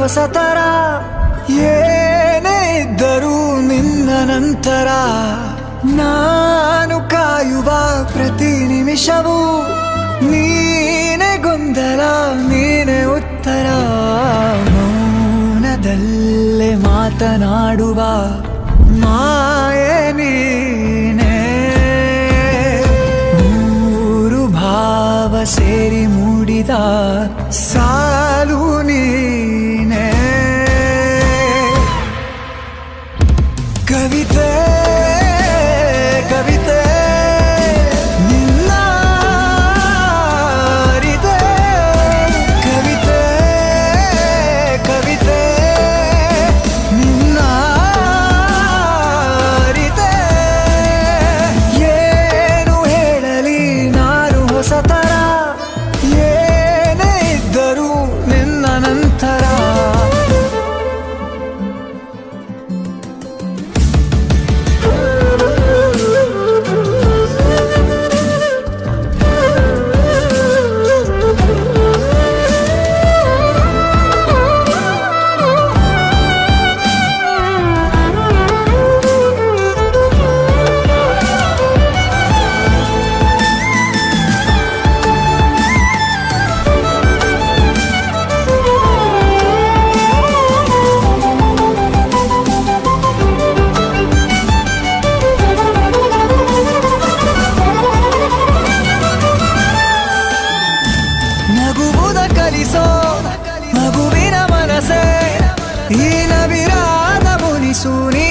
ಹೊಸತರ ಏನೇ ಇದ್ದರೂ ನಿನ್ನ ನಂತರ ನಾನು ಕಾಯುವ ಪ್ರತಿ ನಿಮಿಷವೂ ನೀನೆ ಗೊಂದಲ ನೀನೆ ಉತ್ತರ ಮೌನದಲ್ಲೇ ಮಾತನಾಡುವ ಮಾಯೆ ನೀನೆ ಮೂರು ಭಾವ ಸೇರಿ ಮೂಡಿದ ಸಾಲು ನೀನೆ ಕವಿತೆ ಕವಿತೆ ನಿನ್ನ ಅರಿತೆ ಕವಿತೆ ಕವಿತೆ ನಿನ್ನ ಅರಿತೆ ಏನು ಹೇಳಲಿ ನಾನು ಹೊಸತರ ಏನೇ ಇದ್ದರೂ ನಿನ್ನ ನಂತರ ನಗುವುದ ಕಲಿಸೋ ಮಗುವಿನ ಮನಸೆ ಈ ನವಿರಾದ ಮುನಿಸು ನೀ